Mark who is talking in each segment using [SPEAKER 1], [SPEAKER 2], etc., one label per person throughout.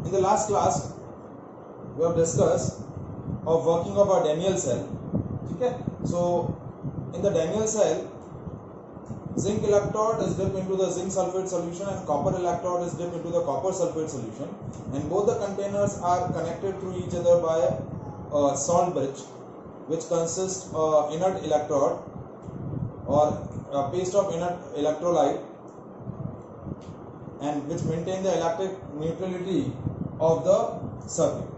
[SPEAKER 1] In the last class, we have discussed of working of a Daniell cell. Okay, so in the Daniell cell, zinc electrode is dipped into the zinc sulfate solution and copper electrode is dipped into the copper sulfate solution, and both the containers are connected to each other by a salt bridge, which consists inert electrode or a paste of inert electrolyte, and which maintain the electric neutrality of the circuit.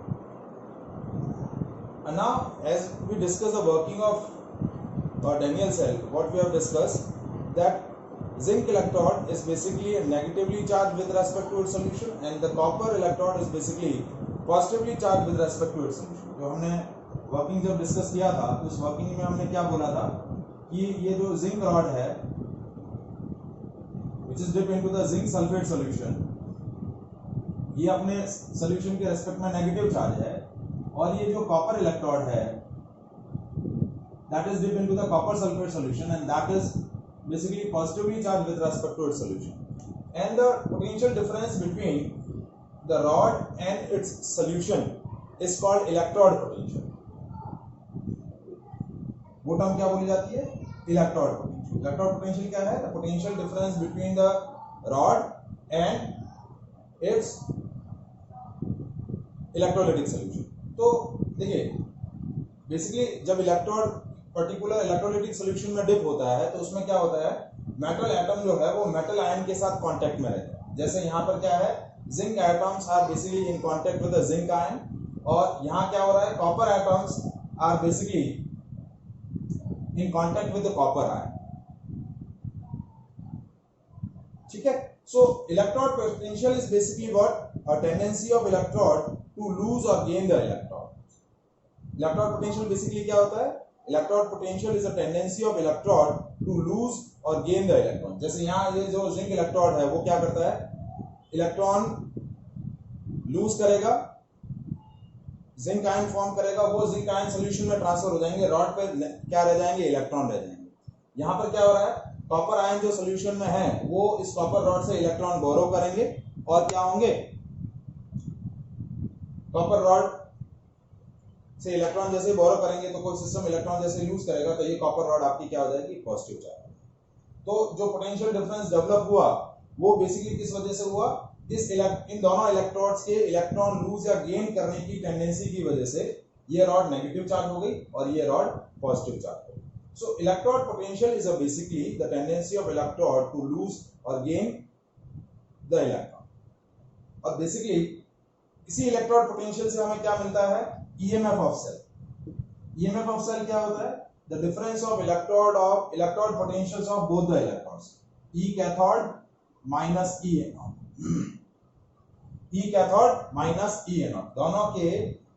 [SPEAKER 1] And now, as we discuss the working of a Daniell cell, what we have discussed that zinc electrode is basically negatively charged with respect to its solution, and the copper electrode is basically positively charged with respect to its solution. जो हमने working जब discuss किया था, तो उस working में हमने क्या बोला था कि ये जो जिंक रॉड है, which is dipped into the zinc sulfate solution, ये अपने सॉल्यूशन के रेस्पेक्ट में नेगेटिव चार्ज है, और ये जो कॉपर इलेक्ट्रोड है that is dipped into the copper sulfate solution and that is basically positively charged with respect to its solution, and the potential difference between the rod and its solution is called electrode potential. वो term क्या बोली जाती है? Electrode potential. Electrode potential क्या है? The potential difference between the rod and it's electrolytic solution. तो देखिए, basically जब इलेक्ट्रोड पर्टिकुलर इलेक्ट्रोलाइटिक सॉल्यूशन में डिप होता है, तो उसमें क्या होता है, मेटल एटम जो है वो मेटल आयन के साथ कांटेक्ट में रहता है. जैसे यहाँ पर क्या है, zinc atoms are basically in contact with the zinc ion, और यहाँ क्या हो रहा है, copper atoms are basically in contact with the copper ion. ठीक है. So electrode potential is basically what? A tendency of electrode to lose or gain the electron. Electrode potential basically क्या होता है? Electrode potential is a tendency of electrode to lose or gain the electron. जैसे यहाँ ये जो zinc electrode है वो क्या करता है, इलेक्ट्रॉन लूज करेगा, जिंक आयन फॉर्म करेगा, वो जिंक आयन सॉल्यूशन में ट्रांसफर हो जाएंगे, रॉड पे क्या रह जाएंगे, इलेक्ट्रॉन रह जाएंगे. यहाँ पर क्या हो रहा है, कॉपर आयन जो सॉल्यूशन में है वो इस कॉपर रॉड से इलेक्ट्रॉन बोरो करेंगे, और क्या होंगे, कॉपर रॉड से इलेक्ट्रॉन जैसे बोरो करेंगे तो कोई सिस्टम इलेक्ट्रॉन जैसे यूज करेगा, तो ये कॉपर रॉड आपकी क्या हो जाएगी, पॉजिटिव चार्ज. तो जो पोटेंशियल डिफरेंस डेवलप हुआ वो बेसिकली किस वजह से हुआ, इन दोनों इलेक्ट्रोड्स के इलेक्ट्रॉन लूज या गेन करने की टेंडेंसी की वजह से ये रॉड नेगेटिव चार्ज हो गई और ये रॉड पॉजिटिव चार्ज हो गई. So electrode potential is basically the tendency of electrode to lose और गेन द इलेक्ट्रॉन. और बेसिकली इसी इलेक्ट्रोड पोटेंशियल से हमें क्या मिलता है, EMF of cell. EMF of cell क्या होता है, the difference of electrode potentials of both the electrons, E cathode minus E anode, E cathode minus E anode,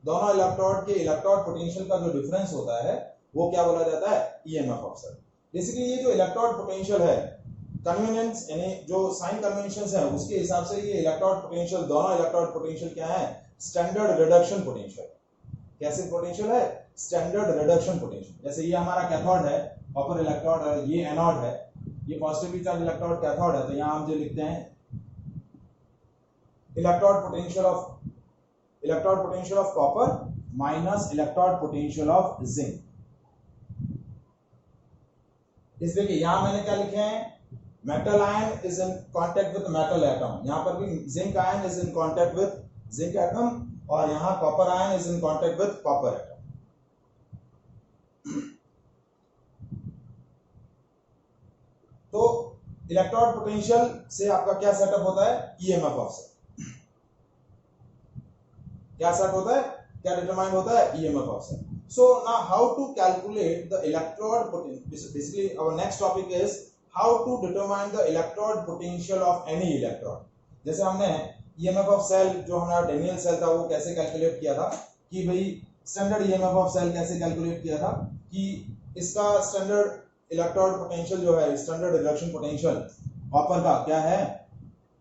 [SPEAKER 1] दोनों इलेक्ट्रोड के इलेक्ट्रोड पोटेंशियल का जो डिफरेंस होता है वो क्या बोला जाता है, ईएमएफ ऑफ सेल. बेसिकली ये जो इलेक्ट्रोड पोटेंशियल है, कन्वेनियंस यानी जो साइन कन्वेंशंस है उसके हिसाब से ये इलेक्ट्रोड पोटेंशियल, दोनों इलेक्ट्रोड पोटेंशियल क्या है, स्टैंडर्ड रिडक्शन पोटेंशियल. कैसे पोटेंशियल है, स्टैंडर्ड रिडक्शन पोटेंशियल. जैसे ये हमारा कैथोड है, कॉपर इलेक्ट्रोड है, ये एनोड है, ये पॉजिटिवली चार्ज इलेक्ट्रोड कैथोड है, तो यहां हम जो लिखते हैं electrode potential of copper minus electrode potential of zinc. इसलिए यहां मैंने क्या लिखे हैं, metal ion is in contact with metal atom, यहां पर भी zinc ion is in contact with zinc atom, और यहां copper ion is in contact with copper atom. तो इलेक्ट्रोड पोटेंशियल से आपका क्या सेटअप होता है, ईएमएफ ऑफ सेल. क्या सेट होता है, क्या डिटरमाइन होता है, EMF of cell. So now how to calculate the electrode potential. Basically our next topic is how to determine the electrode potential of any electrode. जैसे हमने ईएमएफ ऑफ सेल जो हमारा डेनियल सेल था वो कैसे calculate किया था, कि भाई स्टैंडर्ड ईएमएफ ऑफ सेल कैसे कैलकुलेट किया था, कि इसका स्टैंडर्ड इलेक्ट्रोड पोटेंशियल जो है, स्टैंडर्ड रिडक्शन पोटेंशियल कॉपर का क्या है,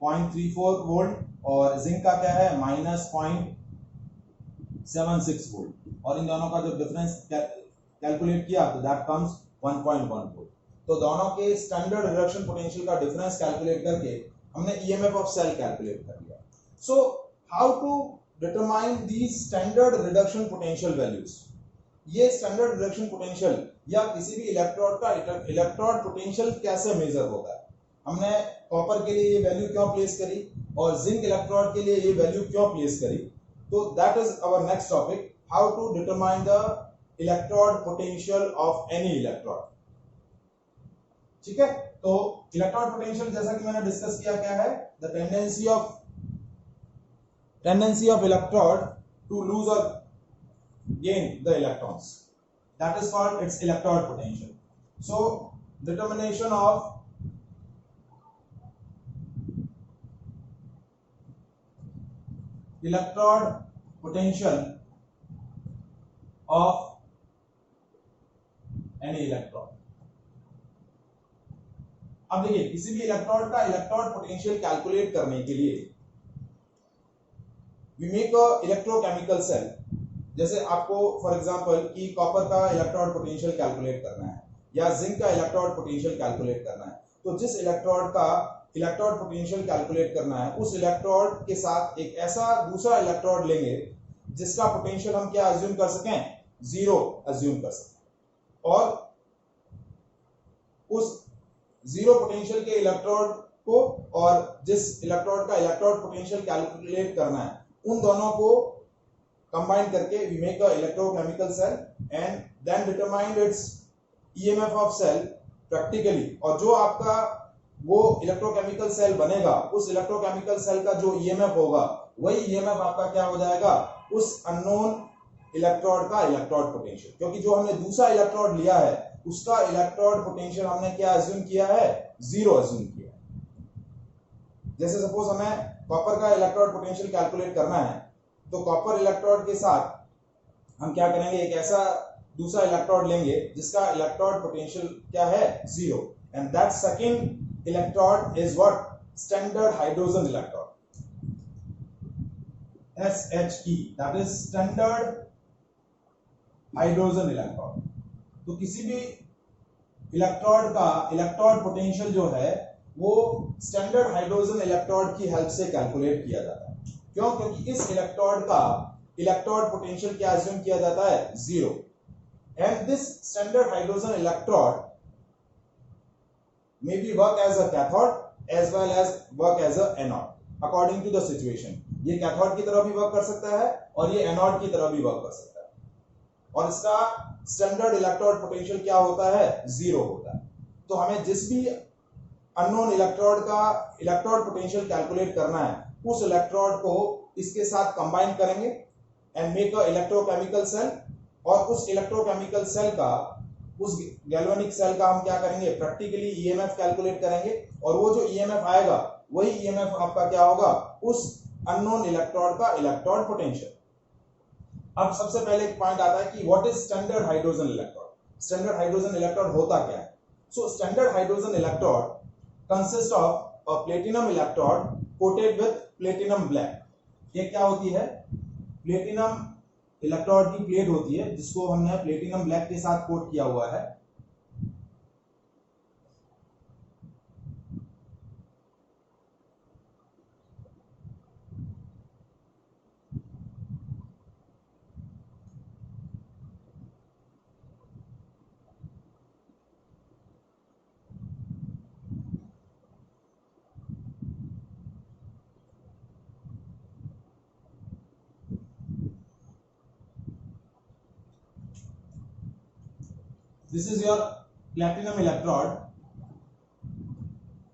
[SPEAKER 1] 0.34 वोल्ट, और जिंक का क्या है, -0.76 वोल्ट, और इन दोनों का जो डिफरेंस कैलकुलेट किया तो दैट कम्स 1.1 वोल्ट. तो दोनों के स्टैंडर्ड रिडक्शन पोटेंशियल का डिफरेंस कैलकुलेट करके हमने ईएमएफ ऑफ सेल कैलकुलेट कर लिया. So how to determine the standard reduction potential values. ये स्टैंडर्ड रिडक्शन पोटेंशियल या किसी भी इलेक्ट्रोड का इलेक्ट्रोड पोटेंशियल कैसे मेजर होता है। हमने कॉपर के लिए ये वैल्यू क्यों प्लेस करी और जिंक इलेक्ट्रोड के लिए ये वैल्यू क्यों प्लेस करी। तो that is our next topic, how to determine the electrode potential of any electrode. ठीक है, तो इलेक्ट्रोड पोटेंशियल जैसा कि मैंने डिस्कस किया क्या है, the tendency of electrode to lose और gain the electrons, that is called its electrode potential. So determination of electrode potential of any electron। अब देखिए किसी भी इलेक्ट्रोड का इलेक्ट्रोड पोटेंशियल कैलकुलेट करने के लिए we make a electrochemical cell। जैसे आपको फॉर एग्जांपल कि कॉपर का इलेक्ट्रोड पोटेंशियल कैलकुलेट करना है या जिंक का इलेक्ट्रोड पोटेंशियल कैलकुलेट करना है, तो जिस इलेक्ट्रोड का इलेक्ट्रोड पोटेंशियल कैलकुलेट करना है उस इलेक्ट्रोड के साथ एक ऐसा दूसरा इलेक्ट्रोड लेंगे जिसका पोटेंशियल हम क्या अज्यूम कर सकें, जीरो अज्यूम कर सकें, और उस जीरो पोटेंशियल के इलेक्ट्रोड को और जिस इलेक्ट्रोड का इलेक्ट्रोड पोटेंशियल कैलकुलेट करना है उन दोनों को combine करके we make a electrochemical cell and then determine its EMF of cell practically। और जो आपका वो इलेक्ट्रोकेमिकल सेल बनेगा उस इलेक्ट्रोकेमिकल सेल का जो EMF होगा वही EMF आपका क्या हो जाएगा, उस अननोन इलेक्ट्रोड का इलेक्ट्रोड पोटेंशियल। क्योंकि जो हमने दूसरा इलेक्ट्रोड लिया है उसका इलेक्ट्रोड पोटेंशियल हमने क्या अज्यूम किया है, जीरो अज्यूम किया है। जैसे सपोज हमें कॉपर का इलेक्ट्रोड पोटेंशियल कैलकुलेट करना है तो कॉपर इलेक्ट्रोड के साथ हम क्या करेंगे, एक ऐसा दूसरा इलेक्ट्रोड लेंगे जिसका इलेक्ट्रोड पोटेंशियल क्या है, zero, and that second electrode is what, standard hydrogen electrode, SHE, that is standard hydrogen electrode. तो किसी भी इलेक्ट्रोड का इलेक्ट्रोड पोटेंशियल जो है वो स्टैंडर्ड हाइड्रोजन इलेक्ट्रोड की हेल्प से कैलकुलेट किया जाता है। क्यों, क्योंकि इस इलेक्ट्रोड का इलेक्ट्रोड पोटेंशियल क्या अज्यूम किया जाता है, zero, and this standard hydrogen electrode may be work as a cathode as well as work as a anode according to the situation। ये कैथोड की तरह भी वर्क कर सकता है और ये एनोड की तरह भी वर्क कर सकता है, और इसका स्टैंडर्ड इलेक्ट्रोड पोटेंशियल क्या होता है, जीरो होता है। तो हमें जिस भी अननोन इलेक्ट्रोड का इलेक्ट्रोड पोटेंशियल कैलकुलेट करना है उस इलेक्ट्रोड को इसके साथ कंबाइन करेंगे and make a electrochemical cell, और उस इलेक्ट्रोकेमिकल सेल का, उस गैल्वेनिक सेल का हम क्या करेंगे, प्रैक्टिकली ईएमएफ कैलकुलेट करेंगे, और वो जो ईएमएफ आएगा वही ईएमएफ आपका क्या होगा, उस अननोन इलेक्ट्रोड का इलेक्ट्रोड पोटेंशियल। अब सबसे पहले एक पॉइंट आता है कि what is standard hydrogen electrode. Standard hydrogen electrode होता क्या है? So standard hydrogen electrode consist of a platinum electrode coated with platinum black. ये क्या होती है, प्लेटिनम इलेक्ट्रोड की प्लेट होती है जिसको हमने प्लेटिनम ब्लैक के साथ कोट किया हुआ है। This is your platinum electrode.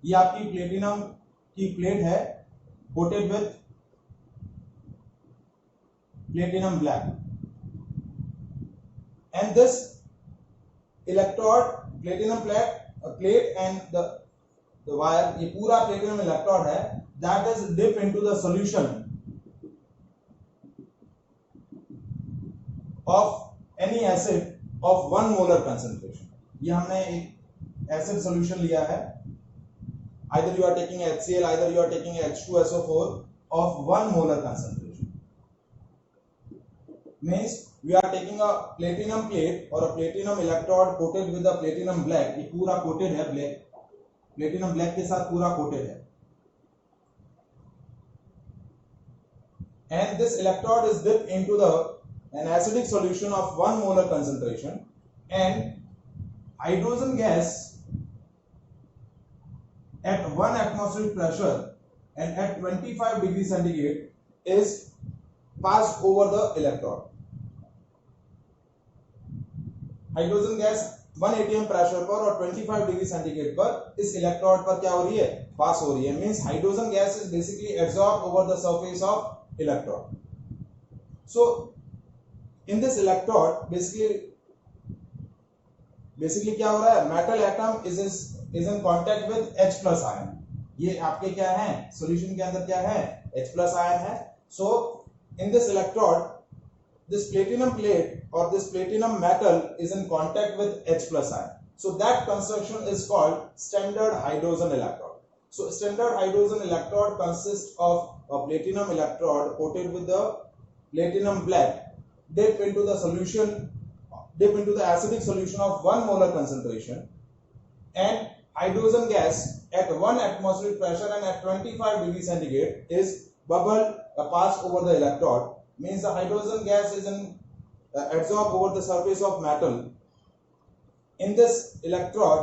[SPEAKER 1] ये आपकी प्लेटिनम की प्लेट है coated with platinum black, and this electrode platinum plate and the wire, ये पूरा प्लेटिनम इलेक्ट्रोड है, that is dip into the solution of any acid of 1 molar concentration। ये हमने एक एसिड सॉल्यूशन लिया है, either you are taking HCl, either you are taking H2SO4 of 1 molar concentration, means we are taking a platinum plate or a platinum electrode coated with a platinum black। ये पूरा coated है, black platinum black के साथ पूरा coated है। and this electrode is dipped into an acidic solution of 1 molar concentration, and hydrogen gas at 1 atmospheric pressure and at 25 degrees centigrade is passed over the electrode. Hydrogen gas 1 atm pressure पर और 25 degree centigrade पर इस electrode पर क्या हो रही है, पास हो रही है. Means hydrogen gas is basically absorb over the surface of electrode. So in this electrode basically क्या हो रहा है, metal atom is in contact with H plus ion. ये आपके क्या है, सॉल्यूशन के अंदर क्या है, H प्लस आयन है. So in this electrode this platinum plate or this platinum metal is in contact with H plus ion. So that construction is called standard hydrogen electrode. So standard hydrogen electrode consists of a platinum electrode coated with the platinum black, dip into the acidic solution of 1 molar concentration, and hydrogen gas at 1 atmospheric pressure and at 25 degrees centigrade is bubbled passed over the electrode. Means the hydrogen gas is absorbed over the surface of metal. In this electrode,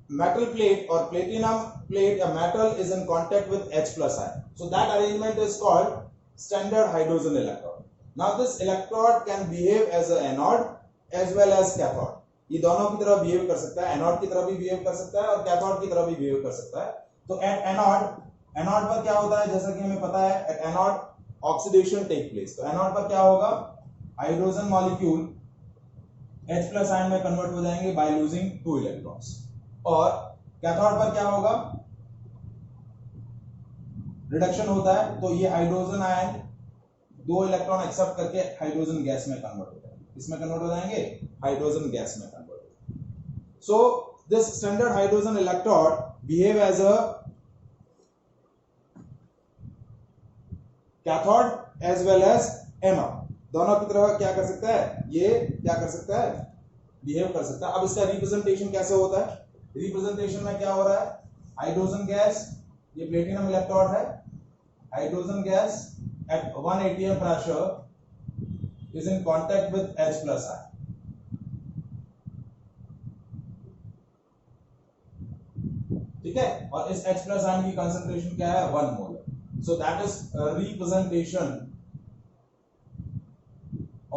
[SPEAKER 1] metal plate or platinum plate, a metal is in contact with H plus ion. So that arrangement is called standard hydrogen electrode. Now this electrode can behave as an anode as well as cathode. ये दोनों की तरह behave कर सकता है, anode की तरह भी behave कर सकता है और कैथोड की तरह भी behave कर सकता है. तो at एनोड पर क्या होता है, जैसा कि हमें पता है, at anode oxidation take place. तो एनोड पर क्या होगा, hydrogen molecule H plus ion में कन्वर्ट हो जाएंगे बाय लूजिंग 2 इलेक्ट्रॉन्स. और कैथोड पर क्या होगा, रिडक्शन होता है. तो ये हाइड्रोजन आयन 2 इलेक्ट्रॉन एक्सेप्ट करके हाइड्रोजन गैस में कन्वर्ट हो जाएंगे. इसमें कन्वर्ट हो जाएंगे, हाइड्रोजन गैस में कन्वर्ट हो जाएंगे. So this standard hydrogen electrode behave as a cathode as well as anode. दोनों की तरह क्या कर सकता है, ये क्या कर सकता है, बिहेव कर सकता है. अब इसका रिप्रेजेंटेशन कैसे होता है, रिप्रेजेंटेशन में क्या हो रहा है, हाइड्रोजन गैस, ये प्लेटिनम इलेक्ट्रोड है, hydrogen gas at 1 atm pressure is in contact with H plus ion. ठीक है, और इस H plus ion की कंसंट्रेशन क्या है, 1 molar. So that is a representation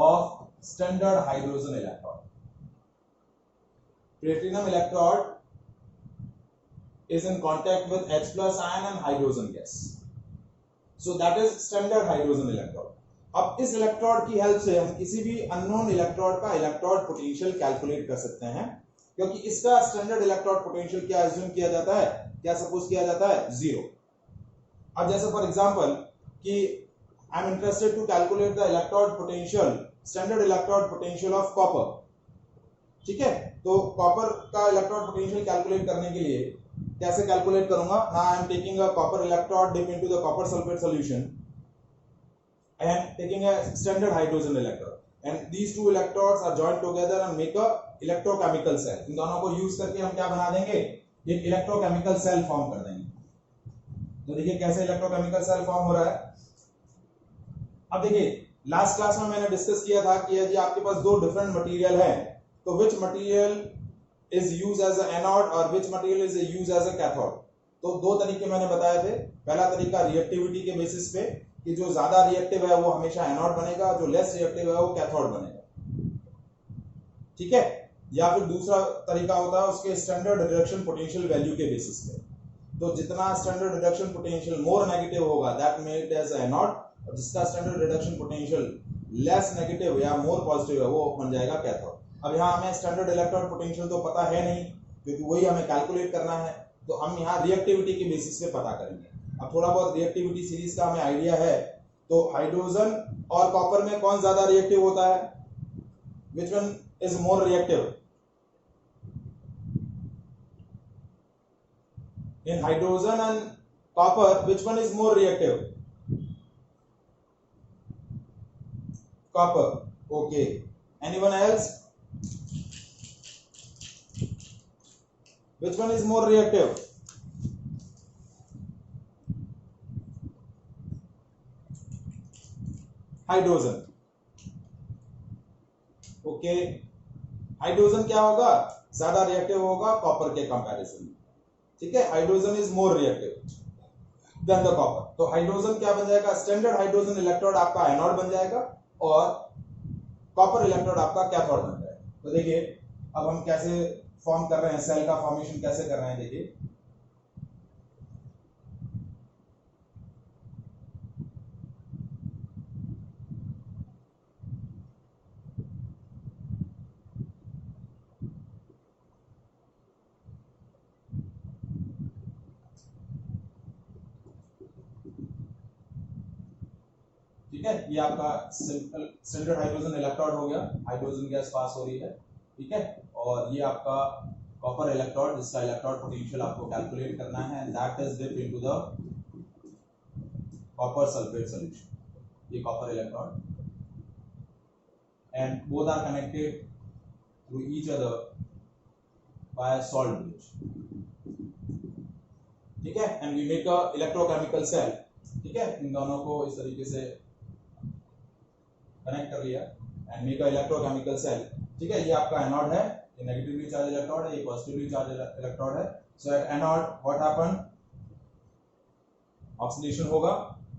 [SPEAKER 1] of standard hydrogen electrode. Platinum electrode is in contact with H plus ion and hydrogen gas. So that is standard hydrogen electrode. अब इस electrode की help से हम किसी भी unknown electrode का electrode potential calculate कर सकते हैं, क्योंकि इसका स्टैंडर्ड इलेक्ट्रोड पोटेंशियल क्या अज्यूम किया जाता है, क्या सपोज किया जाता है, 0. अब जैसे फॉर एग्जांपल कि I am interested to calculate the electrode potential, standard electrode potential of copper. ठीक है, तो कॉपर का इलेक्ट्रोड पोटेंशियल कैलकुलेट करने के लिए कैसे कैलकुलेट करूंगा, now I am taking a copper electrode dip into the copper sulphate solution and taking a standard hydrogen electrode and these two electrodes are joined together and make a electrochemical cell. इन दोनों को use करके हम क्या बना देंगे, एक electrochemical cell form कर देंगे. तो देखिए कैसे इलेक्ट्रोकेमिकल सेल फॉर्म हो रहा है. अब देखिए लास्ट क्लास में मैंने डिस्कस किया था कि यदि आपके पास दो डिफरेंट मटेरियल है तो which material is used as a anode और which material is used as a cathode. तो दो तरीके मैंने बताए थे. पहला तरीका रिएक्टिविटी के बेसिस पे कि जो ज्यादा रिएक्टिव है वो हमेशा एनोड बनेगा, जो लेस रिएक्टिव है वो कैथोड बनेगा. ठीक है, या फिर दूसरा तरीका होता है उसके स्टैंडर्ड रिडक्शन पोटेंशियल वैल्यू के बेसिस पे. तो जितना standard reduction potential more negative होगा दैट मेड एज एनोड, और जिसका standard reduction potential less negative या मोर पॉजिटिव है वो बन जाएगा कैथोड. अब यहाँ हमें स्टैंडर्ड इलेक्ट्रॉन पोटेंशियल तो पता है नहीं क्योंकि वही हमें कैलकुलेट करना है, तो हम यहाँ रिएक्टिविटी के बेसिस पे पता करेंगे. अब थोड़ा बहुत रिएक्टिविटी सीरीज का हमें आइडिया है. तो हाइड्रोजन और कॉपर में कौन ज्यादा रिएक्टिव होता है, which one is more reactive in hydrogen and copper, which one is more reactive, copper. Okay, anyone else, which one is more reactive? Hydrogen. Okay, hydrogen क्या होगा, ज्यादा रिएक्टिव होगा कॉपर के कंपैरिजन में, ठीक है। Hydrogen is more reactive than the copper. तो hydrogen क्या बन जाएगा, स्टैंडर्ड हाइड्रोजन इलेक्ट्रोड आपका एनोड बन जाएगा और कॉपर इलेक्ट्रोड आपका कैथोड बन जाएगा। तो देखिए अब हम कैसे फॉर्म कर रहे हैं, सेल का फॉर्मेशन कैसे कर रहे हैं, देखिए ठीक है। ये आपका सिंपल स्टैंडर्ड हाइड्रोजन इलेक्ट्रोड हो गया, हाइड्रोजन गैस पास हो रही है, ठीक है। और ये आपका कॉपर इलेक्ट्रोड, जिसका इलेक्ट्रोड पोटेंशियल आपको कैलकुलेट करना है, that is dip into the copper sulphate solution, ये copper electrode, and both are connected through each other by salt bridge, ठीक है। And we make a electrochemical cell, ठीक है। इन दोनों को इस तरीके से कनेक्ट कर लिया and make a electrochemical cell, ठीक है। ये आपका एनोड है, ये नेगेटिवली चार्ज इलेक्ट्रोड है, ये पॉजिटिवली चार्ज इलेक्ट्रोड है। So at anode what happen, oxidation होगा,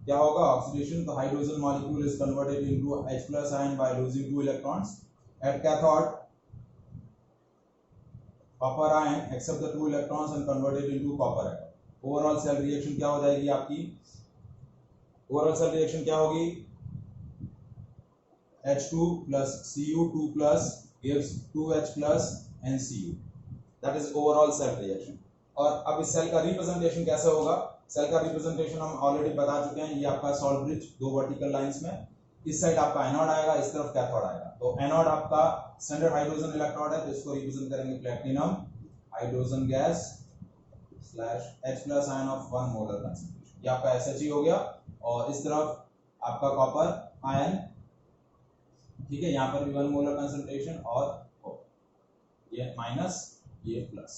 [SPEAKER 1] क्या होगा ऑक्सीडेशन, तो hydrogen molecule is converted into H+ ion by losing 2 electrons. At cathode copper ion accept the 2 electrons and converted into copper ion. Overall cell reaction क्या हो जाएगी आपकी, overall cell reaction क्या होगी, H2 plus Cu2 plus gives 2H plus and Cu, that is overall cell reaction। और अब इस cell का रिप्रेजेंटेशन कैसे होगा, सेल का रिप्रेजेंटेशन हम ऑलरेडी बता चुके हैं, ये आपका सॉल्ट ब्रिज, दो वर्टिकल लाइंस में, इस साइड आपका एनोड आएगा, इस तरफ कैथोड आएगा। तो एनोड आपका स्टैंडर्ड हाइड्रोजन इलेक्ट्रोड है, तो इसको रिप्रेजेंट करेंगे platinum hydrogen gas slash H+ ion of 1 molar concentration, ये आपका SHE हो गया। और इस तरफ आपका कॉपर आयन, ठीक है, यहाँ पर भी 1 मोलर कंसंट्रेशन और ये माइनस ये प्लस।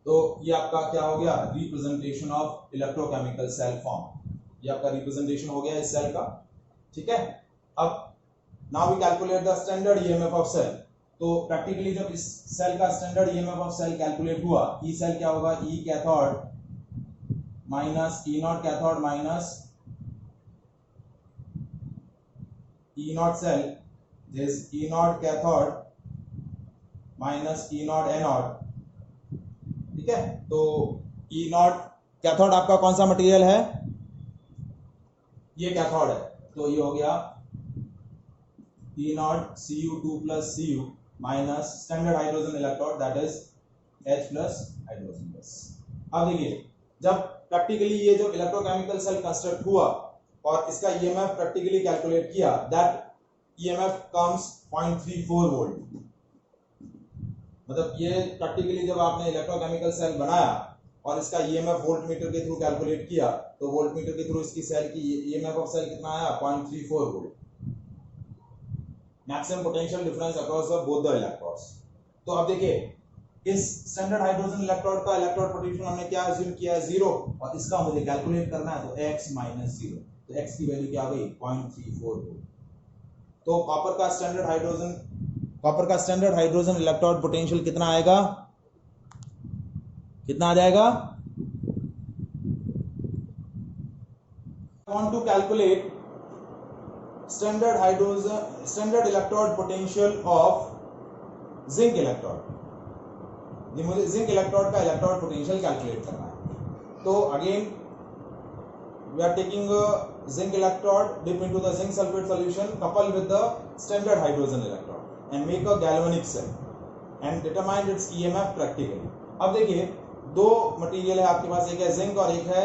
[SPEAKER 1] तो ये आपका क्या हो गया, representation of electrochemical cell form, ये आपका रिप्रेजेंटेशन हो गया इस सेल का, ठीक है। अब now we calculate the standard EMF of cell. तो प्रैक्टिकली जब इस सेल का standard EMF of cell calculate हुआ, ई सेल क्या होगा, E cathode minus E naught cathode minus E naught cell is E naught cathode minus E naught anode, ठीक है। तो E naught कैथोड आपका कौन सा मटेरियल है, ये कैथोड है, तो ये हो गया E naught Cu2 plus Cu minus standard hydrogen electrode that is H+ hydrogen gas. अब देखिए जब प्रैक्टिकली ये जो इलेक्ट्रोकेमिकल सेल कंस्ट्रक्ट हुआ और इसका ईएमएफ प्रैक्टिकली कैलकुलेट किया, दैट ईएमएफ कम्स 0.34 वोल्ट। मतलब ये प्रैक्टिकली जब आपने इलेक्ट्रोकेमिकल सेल बनाया और इसका ईएमएफ वोल्टमीटर के थ्रू कैलकुलेट किया, तो वोल्टमीटर के थ्रू इसकी सेल की ईएमएफ ऑफ सेल कितना आया, 0.34 volt, maximum potential difference across the both the electrodes. तो अब देखिए इस स्टैंडर्ड हाइड्रोजन इलेक्ट्रोड का इलेक्ट्रोड पोटेंशियल हमने क्या अज्यूम किया है, 0, और इसका मुझे कैलकुलेट करना है, तो x - 0, तो x की वैल्यू क्या आ गई, 0.34 वोल्ट। तो कॉपर का स्टैंडर्ड हाइड्रोजन इलेक्ट्रोड पोटेंशियल कितना आएगा, कितना आ जाएगा, I want to calculate standard electrode potential of zinc electrode. मुझे जिंक इलेक्ट्रोड का इलेक्ट्रोड पोटेंशियल कैलकुलेट करना है। तो again we are taking zinc electrode, dip into the zinc sulfate solution, couple with the standard hydrogen electrode and make a galvanic cell and determine its EMF practically। अब देखिए दो material है आपके पास, एक है जिंक और एक है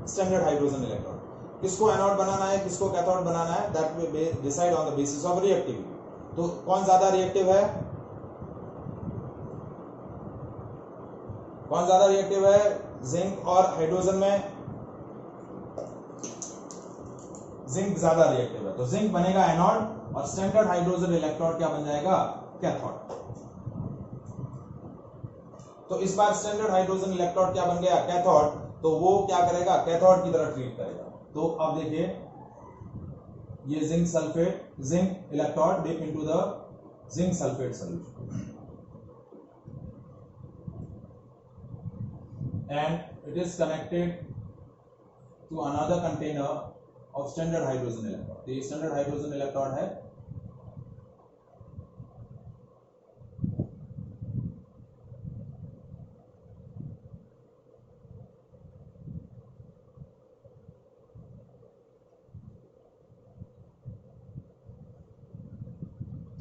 [SPEAKER 1] स्टैंडर्ड हाइड्रोजन इलेक्ट्रोड। किसको एनोड बनाना है, किसको कैथोड बनाना है, that will decide on the basis of reactivity. तो कौन ज्यादा रिएक्टिव है, कौन ज्यादा रिएक्टिव है, जिंक और हाइड्रोजन में जिंक ज्यादा रिएक्टिव है, तो जिंक बनेगा एनोड और स्टैंडर्ड हाइड्रोजन इलेक्ट्रोड क्या बन जाएगा, कैथोड। तो इस बार स्टैंडर्ड हाइड्रोजन इलेक्ट्रोड क्या बन गया, कैथोड। तो वो क्या करेगा, कैथोड की तरह ट्रीट करेगा। तो अब देखिए ये zinc sulphate, zinc electrode dip into the zinc sulphate solution and it is connected to another container of standard hydrogen electrode। तो ये standard hydrogen electrode है,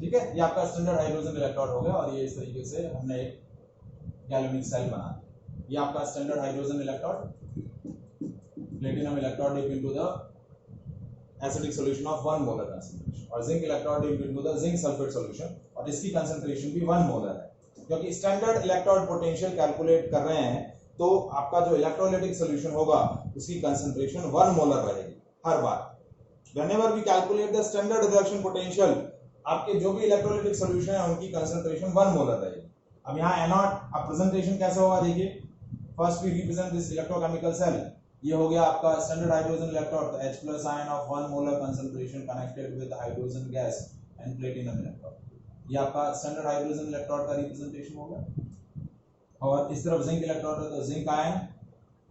[SPEAKER 1] ठीक है। ये आपका स्टैंडर्ड हाइड्रोजन इलेक्ट्रोड हो गया और ये इस तरीके से हमने एक गैल्वेनिक सेल बना दिया। ये आपका standard hydrogen electrode, platinum electrode dip into the acidic solution of 1 molar concentration, और zinc electrode dip into the zinc sulphate solution, और इसकी कंसंट्रेशन भी 1 मोलर है। क्योंकि स्टैंडर्ड इलेक्ट्रोड पोटेंशियल कैलकुलेट कर रहे हैं तो आपका जो इलेक्ट्रोलाइटिक सॉल्यूशन होगा उसकी कंसंट्रेशन 1 मोलर रहेगी हर बार। Whenever we calculate the standard reduction potential, आपके जो भी इलेक्ट्रोलाइटिक सॉल्यूशन है उनकी कंसंट्रेशन 1 मोलर रहेगी। अब यहाँ N0, अब प्रेजेंटेशन कैसे होगा देखिए। First we represent this electrochemical cell, ये हो गया आपका स्टैंडर्ड हाइड्रोजन इलेक्ट्रोड, तो H+ ion of 1 molar concentration connected with hydrogen gas and platinum electrode. ये आपका स्टैंडर्ड हाइड्रोजन इलेक्ट्रोड का रिप्रेजेंटेशन होगा। और इस तरफ जिंक इलेक्ट्रोड है तो zinc ion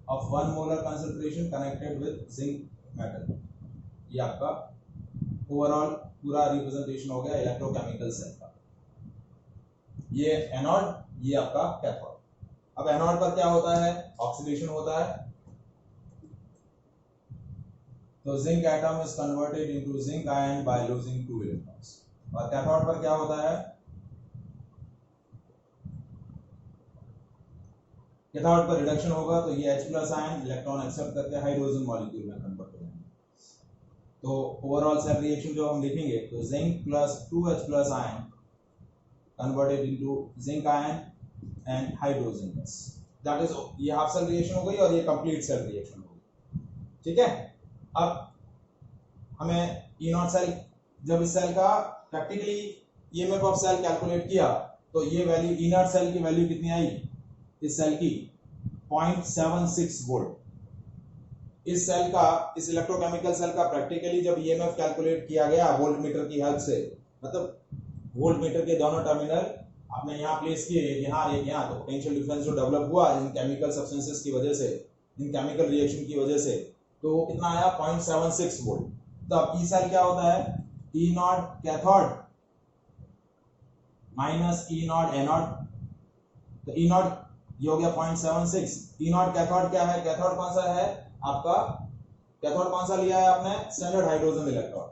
[SPEAKER 1] of 1 molar concentration connected with zinc metal. ये आपका ओवरऑल पूरा रिप्रेजेंटेशन हो गया इलेक्ट्रोकेमिकल सेल का। ये एनोड, ये आपका कैथोड। अब एनोड पर क्या होता है, ऑक्सीडेशन होता है, तो zinc atom is converted into zinc ion by losing 2 electrons. और कैथोड पर क्या होता है, कैथोड पर रिडक्शन होगा तो ये H+ आयन इलेक्ट्रॉन एक्सेप्ट करके हाइड्रोजन मॉलिक्यूल में कन्वर्ट हो जाएंगे। तो ओवरऑल सेल रिएक्शन जो हम लिखेंगे तो zinc plus 2H+ ion converted into zinc ion and hydrogen gas, that is, ये हाफ सेल रिएक्शन हो गई और ये कंप्लीट सेल रिएक्शन हो गई, ठीक है। अब हमें E0 सेल, जब इस सेल का practically EMF of cell calculate किया तो ये वैल्यू E0 सेल की वैल्यू कितनी आई, इस सेल की 0.76 वोल्ट। इस सेल का, इस इलेक्ट्रोकेमिकल सेल का प्रैक्टिकली जब ईएमएफ कैलकुलेट किया गया वोल्ट मीटर की हेल्प से, मतलब वोल्ट मीटर के दोनों टर्मिनल आपने यहाँ प्लेस किए, एक यहाँ एक यहाँ, तो पोटेंशियल डिफरेंस जो डेवलप हुआ इन केमिकल सब्सटेंसेस की वजह से, इन केमिकल रिएक्शन की वजह से, तो वो कितना आया 0.76 वोल्ट। तो अब ई सेल क्या होता है, E0 cathode minus E0 anode, तो E0 ये हो गया 0.76। E0 कैथोड क्या है, कैथोड कौन सा है आपका, कैथोड कौन सा लिया है आपने, standard hydrogen electrode,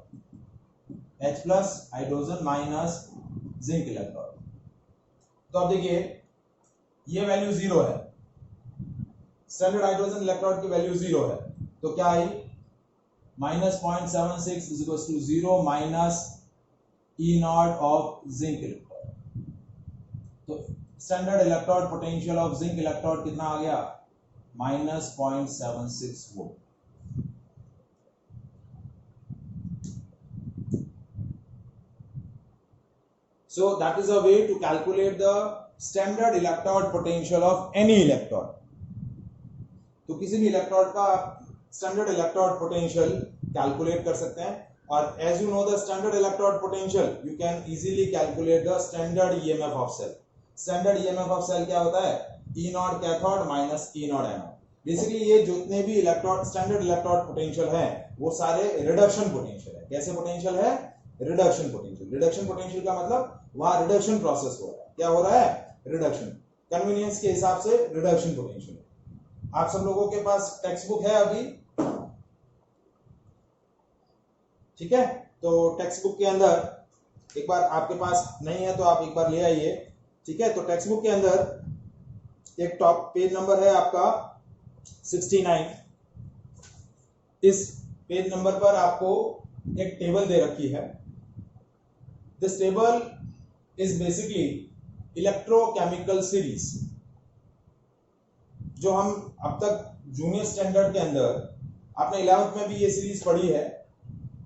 [SPEAKER 1] H+ hydrogen minus zinc electrode. तो अब देखिए ये वैल्यू 0 है, स्टैंडर्ड हाइड्रोजन इलेक्ट्रोड की वैल्यू 0 है, तो क्या आई, -0.76 is equal to 0 minus E0 of zinc electrode. तो standard electrode potential of zinc electrode कितना आ गया, -0.76 volt. So that is a way to calculate the standard electrode potential of any electrode। तो किसी भी इलेक्ट्रोड का स्टैंडर्ड इलेक्ट्रोड पोटेंशियल कैलकुलेट कर सकते हैं। और as you know the standard electrode potential, you can easily calculate the standard EMF of cell। Standard EMF of cell क्या होता है, E0 cathode minus E0 anode. Basically ये जितने भी इलेक्ट्रोड, स्टैंडर्ड इलेक्ट्रोड पोटेंशियल है वो सारे रिडक्शन पोटेंशियल है। कैसे पोटेंशियल है, रिडक्शन पोटेंशियल। रिडक्शन पोटेंशियल का मतलब वहां रिडक्शन प्रोसेस हो रहा है, क्या हो रहा है, रिडक्शन, कन्वीनियंस के हिसाब से रिडक्शन पोटेंशियल। आप सब लोगों के पास टेक्स्ट बुक है अभी, ठीक है, तो टेक्स्ट बुक के अंदर एक बार, आपके पास नहीं है तो आप एक बार ले आइए, ठीक है। तो टेक्स्ट बुक के अंदर एक टॉप पेज नंबर है आपका 69। इस पेज नंबर पर आपको एक टेबल दे रखी है। This table is basically electrochemical series, जो हम अब तक जूनियर स्टैंडर्ड के अंदर, आपने 11th में भी ये सीरीज पढ़ी है,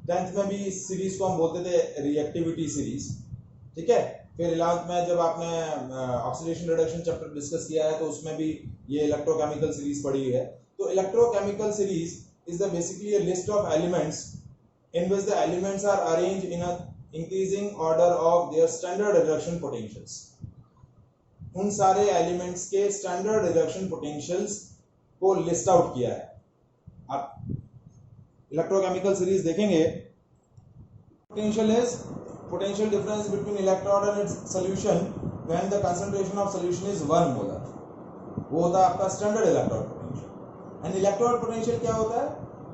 [SPEAKER 1] 10th में भी इस सीरीज को हम बोलते थे रिएक्टिविटी सीरीज, ठीक है। फिर 11th में जब आपने ऑक्सीडेशन रिडक्शन चैप्टर डिस्कस किया है तो उसमें भी ये इलेक्ट्रोकेमिकल सीरीज पढ़ी है। तो electrochemical series is the basically a list of elements in which the elements are arranged in a increasing order of their standard reduction potentials. उन सारे एलिमेंट्स के स्टैंडर्ड रिडक्शन पोटेंशियल्स को लिस्ट आउट किया है. आप इलेक्ट्रोकेमिकल सीरीज देखेंगे. Potential is potential difference between electrode and its solution when the concentration of solution is 1 molar. वो होता है आपका standard electrode potential. And electrode potential क्या होता है?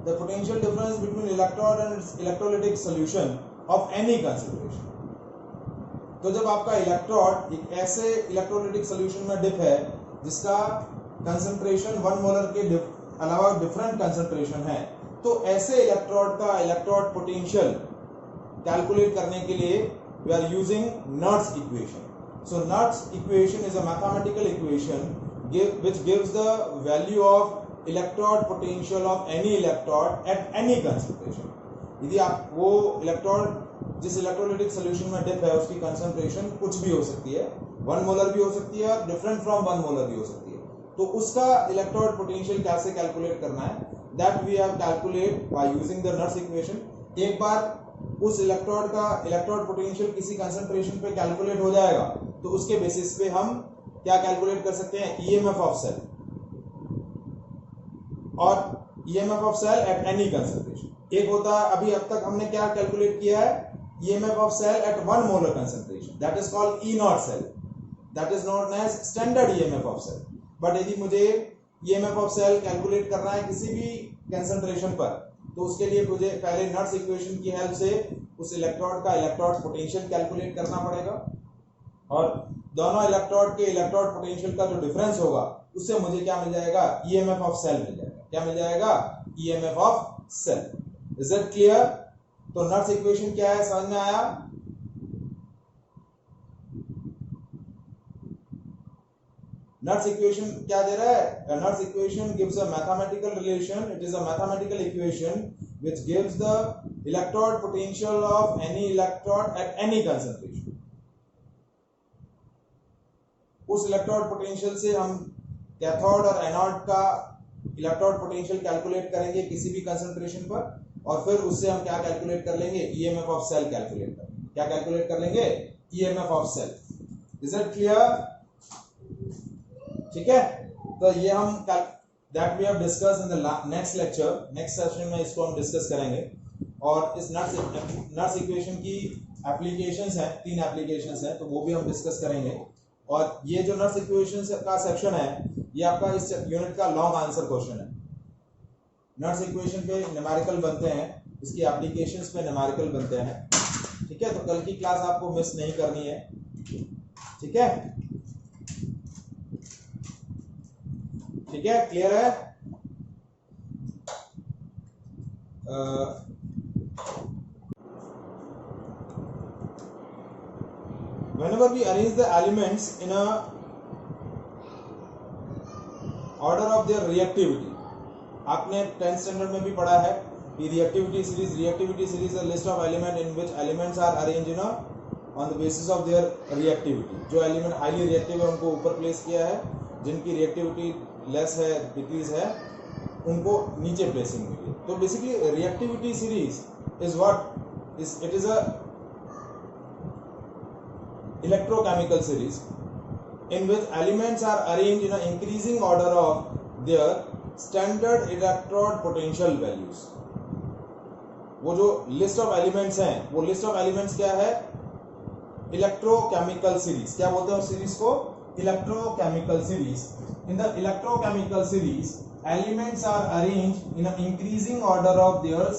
[SPEAKER 1] The potential difference between electrode and its electrolytic solution of any concentration. तो जब आपका इलेक्ट्रोड एक ऐसे इलेक्ट्रोलाइटिक सॉल्यूशन में डिप है जिसका कंसंट्रेशन 1 मोलर के अलावा डिफरेंट कंसंट्रेशन है, तो ऐसे इलेक्ट्रोड का इलेक्ट्रोड पोटेंशियल कैलकुलेट करने के लिए we are using Nernst equation. So Nernst equation is a mathematical equation which gives the value of electrode potential of any electrode at any concentration. यदि आप वो इलेक्ट्रोड जिस इलेक्ट्रोलाइटिक सॉल्यूशन में dip है उसकी कंसंट्रेशन कुछ भी हो सकती है, 1 मोलर भी हो सकती है और डिफरेंट फ्रॉम 1 मोलर भी हो सकती है, तो उसका इलेक्ट्रोड पोटेंशियल कैसे कैलकुलेट करना है, that we have calculate by using the Nernst equation. एक बार उस इलेक्ट्रोड का इलेक्ट्रोड पोटेंशियल किसी कंसंट्रेशन पे कैलकुलेट हो जाएगा तो उसके बेसिस पे हम क्या कैलकुलेट कर सकते हैं? ईएमएफ ऑफ सेल और EMF of cell at any concentration. एक होता है, अभी अब तक हमने क्या कैलकुलेट किया है? EMF of cell at 1 molar concentration, that is called E naught cell, that is known as standard EMF of cell. But यदि मुझे ईएमएफ ऑफ सेल कैलकुलेट करना है किसी भी कंसंट्रेशन पर, तो उसके लिए मुझे पहले नर्ट्स इक्वेशन की हेल्प से उस इलेक्ट्रोड का इलेक्ट्रोड पोटेंशियल कैलकुलेट करना पड़ेगा और दोनों इलेक्ट्रोड के इलेक्ट्रोड पोटेंशियल का जो डिफरेंस होगा उससे मुझे क्या मिल जाएगा? ईएमएफ ऑफ सेल मिल जाएगा. क्या मिल जाएगा? EMF of cell. Is it clear? तो नर्ट्स इक्वेशन क्या है, समझ में आया? नर्ट्स इक्वेशन क्या दे रहा है? नर्ट्स equation gives a mathematical relation. It is a mathematical equation which gives the electrode potential of any electrode at any concentration. उस इलेक्ट्रोड पोटेंशियल से हम कैथोड और एनोड का इलेक्ट्रोड पोटेंशियल कैलकुलेट करेंगे किसी भी कंसंट्रेशन पर, और फिर उससे हम क्या कैलकुलेट कर लेंगे? ईएमएफ ऑफ सेल कैलकुलेट कर लेंगे. क्या कैलकुलेट कर लेंगे? EMF of cell. Is it clear? ठीक है, तो ये हम that we have discuss in the next lecture. Next session में इसको हम डिस्कस करेंगे. और इस नर्ट्स इक्वेशन की एप्लीकेशंस हैं, 3 एप्लीकेशंस हैं, तो वो भी हम डिस्कस करेंगे. और ये जो नर्ट्स इक्वेशन का सेक्शन है ये आपका इस यूनिट का लॉन्ग आंसर क्वेश्चन है. नर्ट्स इक्वेशन पे न्यूमेरिकल बनते हैं, इसकी एप्लीकेशंस पे न्यूमेरिकल बनते हैं. ठीक है, तो कल की क्लास आपको मिस नहीं करनी है. ठीक है, ठीक है, क्लियर है? Whenever we arrange the elements in a order of their reactivity, आपने 10th स्टैंडर्ड में भी पढ़ा है कि reactivity series a list of element in which elements are arranged in a on the basis of their reactivity. जो element highly reactive है उनको ऊपर प्लेस किया है, जिनकी रिएक्टिविटी लेस है, डिक्रीज है, उनको नीचे प्लेसिंग हुई है. तो basically reactivity series is what is it is a electrochemical series in which elements are arranged in an increasing order of their standard electrode potential values. वो जो लिस्ट ऑफ एलिमेंट्स हैं, वो लिस्ट ऑफ एलिमेंट्स क्या है? Electrochemical series. क्या बोलते हैं उस सीरीज को? Electrochemical series. In the electrochemical series, elements are arranged in an increasing order of their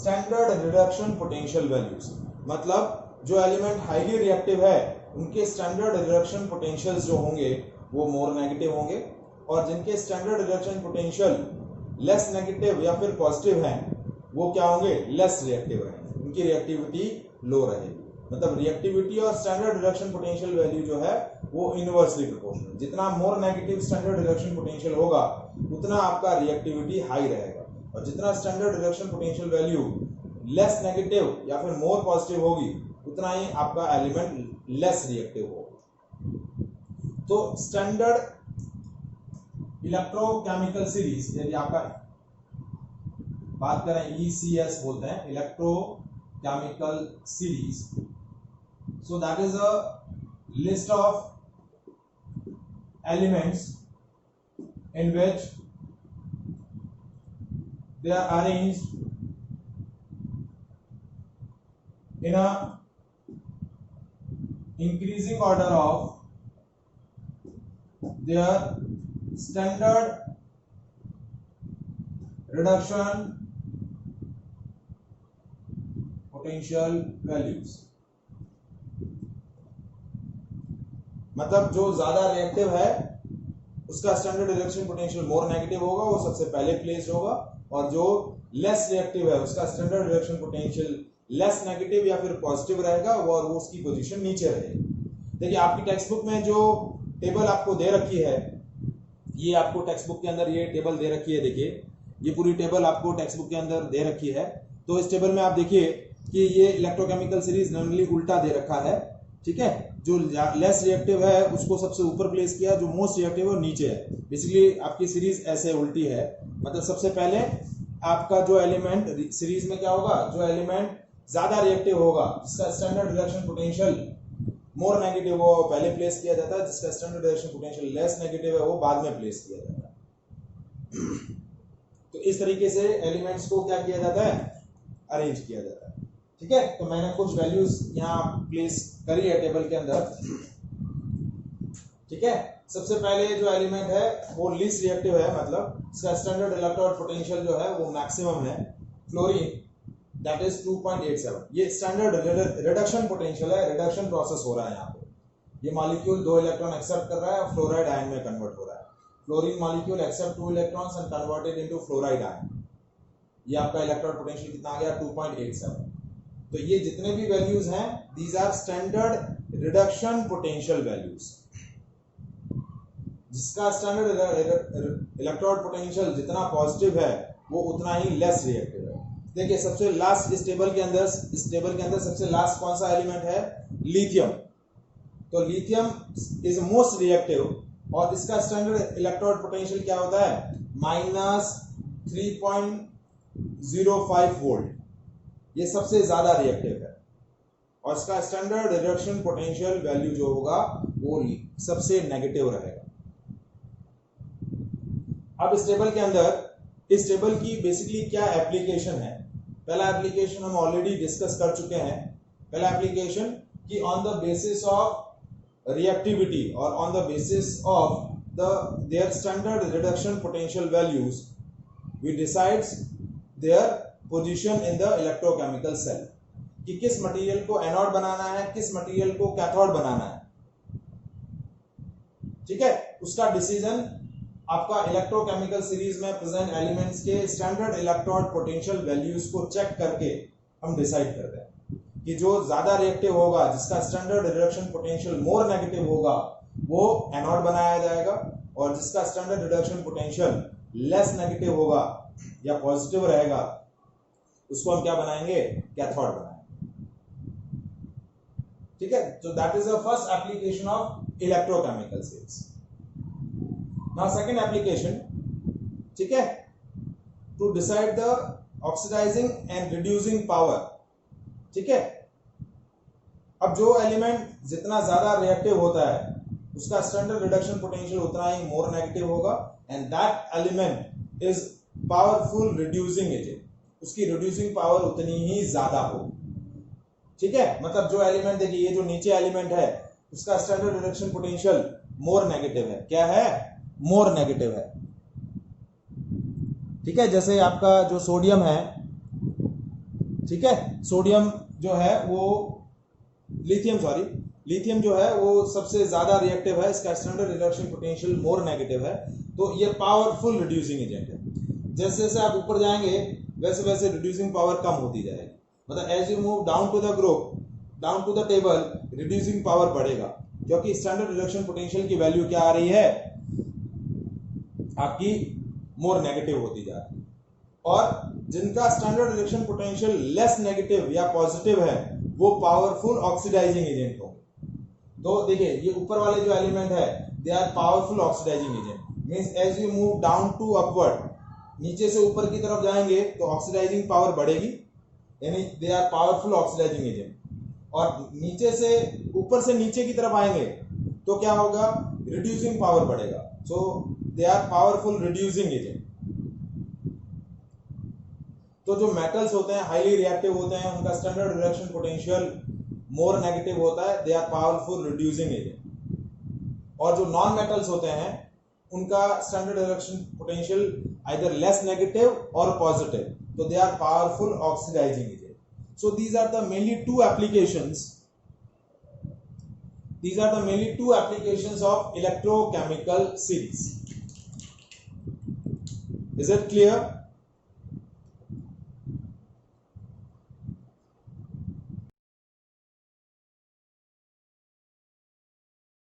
[SPEAKER 1] standard reduction potential values. मतलब जो एलिमेंट हाईली रिएक्टिव है उनके स्टैंडर्ड रिडक्शन पोटेंशियल्स जो होंगे वो मोर नेगेटिव होंगे, और जिनके standard reduction potential less negative या फिर पॉजिटिव हैं वो क्या होंगे? लेस रिएक्टिव रहेंगे, उनकी रिएक्टिविटी लो रहेगी. मतलब रिएक्टिविटी और स्टैंडर्ड रिडक्शन पोटेंशियल वैल्यू जो है वो इनवर्सली प्रोपोर्शनल. जितना more negative standard reduction potential होगा उतना आपका रिएक्टिविटी हाई रहेगा, और जितना standard reduction potential value less negative या फिर मोर पॉजिटिव होगी उतना ही आपका एलिमेंट लेस रिएक्टिव होगा. तो स्टैंडर्ड इलेक्ट्रोकेमिकल सीरीज, यदि आपका बात करें ECS बोलते हैं, electrochemical series, so that is a list of elements in which they are arranged in a increasing order of their standard reduction potential values. मतलब जो ज्यादा रिएक्टिव है उसका standard reduction potential more negative होगा, वो सबसे पहले प्लेस होगा, और जो लेस रिएक्टिव है उसका standard reduction potential less negative या फिर पॉजिटिव रहेगा, और वो उसकी पोजीशन नीचे रहेगी। देखिए आपकी टेक्स्ट बुक में जो टेबल आपको दे रखी है, ये आपको टेक्स्ट बुक के अंदर ये टेबल दे रखी है, देखिए ये पूरी टेबल आपको टेक्स्ट बुक के अंदर दे रखी है। तो इस टेबल में आप देखिए कि ये इलेक्ट्रोकेमिकल सीरीज नॉर्मली उल्टा दे रखा है, ठीक है। जो लेस रिएक्टिव है उसको सबसे ऊपर प्लेस किया, जो मोस्ट रिएक्टिव है वो नीचे है। बेसिकली आपकी सीरीज ऐसे उल्टी है, मतलब सबसे पहले आपका जो एलिमेंट सीरीज में क्या होगा, जो एलिमेंट ज्यादा रिएक्टिव होगा, जिसका standard reduction potential more negative वो पहले प्लेस किया जाता है, जिसका standard reduction potential less negative है वो बाद में प्लेस किया जाता है। तो इस तरीके से एलिमेंट्स को क्या किया जाता है, अरेंज किया जाता है, ठीक है। तो मैंने कुछ वैल्यूज यहाँ प्लेस करी है टेबल के अंदर, ठीक है। सबसे पहले जो एलिमेंट है वो लीस्ट रिएक्टिव है, मतलब इसका स्टैंडर्ड इलेक्ट्रोड पोटेंशियल जो है वो मैक्सिमम है, फ्लोरीन, दैट इज 2.87। ये स्टैंडर्ड रिडक्शन पोटेंशियल है, रिडक्शन प्रोसेस हो रहा है यहाँ पे, ये मॉलिक्यूल 2 इलेक्ट्रॉन एक्सेप्ट कर रहा है और फ्लोराइड आयन में कन्वर्ट हो रहा है। Fluorine molecule accept 2 electrons and converted into fluoride ion. ये आपका इलेक्ट्रोड पोटेंशियल कितना आ गया, 2.87। तो ये जितने भी वैल्यूज हैं, these are standard reduction potential values, जिसका स्टैंडर्ड इलेक्ट्रोड पोटेंशियल जितना पॉजिटिव है वो उतना ही लेस रिएक्टिव है। देखिए सबसे लास्ट इस टेबल के अंदर सबसे लास्ट कौन सा एलिमेंट है, लिथियम। तो लिथियम इज मोस्ट रिएक्टिव और इसका स्टैंडर्ड इलेक्ट्रोड पोटेंशियल क्या होता है, -3.05 वोल्ट। ये सबसे ज्यादा रिएक्टिव है और इसका स्टैंडर्ड रिडक्शन पोटेंशियल वैल्यू जो होगा वो सबसे नेगेटिव रहेगा। अब इस टेबल के अंदर, इस टेबल की बेसिकली क्या एप्लीकेशन है, पहला एप्लीकेशन हम ऑलरेडी डिस्कस कर चुके हैं। पहला एप्लीकेशन कि on the basis of reactivity और on the basis of their standard reduction potential values we decides their position in the electrochemical cell, कि किस मटेरियल को एनोड बनाना है, किस मटेरियल को कैथोड बनाना है, ठीक है। उसका डिसीजन आपका इलेक्ट्रोकेमिकल सीरीज में प्रेजेंट एलिमेंट्स के स्टैंडर्ड इलेक्ट्रोड पोटेंशियल वैल्यूज को चेक करके हम डिसाइड करते हैं कि जो ज्यादा रिएक्टिव होगा, जिसका standard reduction potential more negative होगा, वो एनोड बनाया जाएगा, और जिसका standard reduction potential less negative होगा या पॉजिटिव रहेगा, उसको हम क्या बनाएंगे, कैथोड बनाएंगे, ठीक है। तो that is the first application of electrochemical series. Now second application, ठीक है, to decide the oxidising and reducing power, ठीक है। अब जो एलिमेंट जितना ज्यादा रिएक्टिव होता है उसका स्टैंडर्ड रिडक्शन पोटेंशियल उतना ही मोर नेगेटिव होगा, and that element is powerful reducing agent, उसकी रिड्यूसिंग पावर उतनी ही ज्यादा हो, ठीक है। मतलब जो एलिमेंट, देखिए ये जो नीचे एलिमेंट है उसका standard reduction potential more negative है, क्या है, मोर नेगेटिव है, ठीक है। जैसे आपका जो सोडियम है, ठीक है, सोडियम जो है वो लिथियम जो है वो सबसे ज्यादा रिएक्टिव है, इसका standard reduction potential more negative है, तो ये पावरफुल रिड्यूसिंग एजेंट है। जैसे जैसे आप ऊपर जाएंगे वैसे वैसे रिड्यूसिंग पावर कम होती जाएगी, मतलब as you move down to the group, down to the table, reducing power बढ़ेगा, क्योंकि स्टैंडर्ड रिडक्शन पोटेंशियल की वैल्यू क्या आ रही है, आपकी मोर नेगेटिव होती जा रही है। और जिनका standard reduction potential less negative या पॉजिटिव है वो पावरफुल ऑक्सीडाइजिंग एजेंट होंगे। तो देखिए ये ऊपर वाले जो एलिमेंट है they are powerful oxidising agent, means as you move down to upward, नीचे से ऊपर की तरफ जाएंगे तो ऑक्सीडाइजिंग पावर बढ़ेगी, यानी they are powerful oxidising agent. और नीचे से ऊपर से नीचे की तरफ आएंगे तो क्या होगा, रिड्यूसिंग पावर बढ़ेगा। So they are powerful reducing agent. तो जो मेटल्स होते हैं हाईली रिएक्टिव होते हैं, उनका standard reduction potential more negative होता है, they are powerful reducing agent. और जो नॉन मेटल्स होते हैं उनका standard reduction potential either less negative और पॉजिटिव, तो they are powerful oxidising agent. So these are the mainly two applications. These are the mainly two applications of electrochemical series. Is it clear?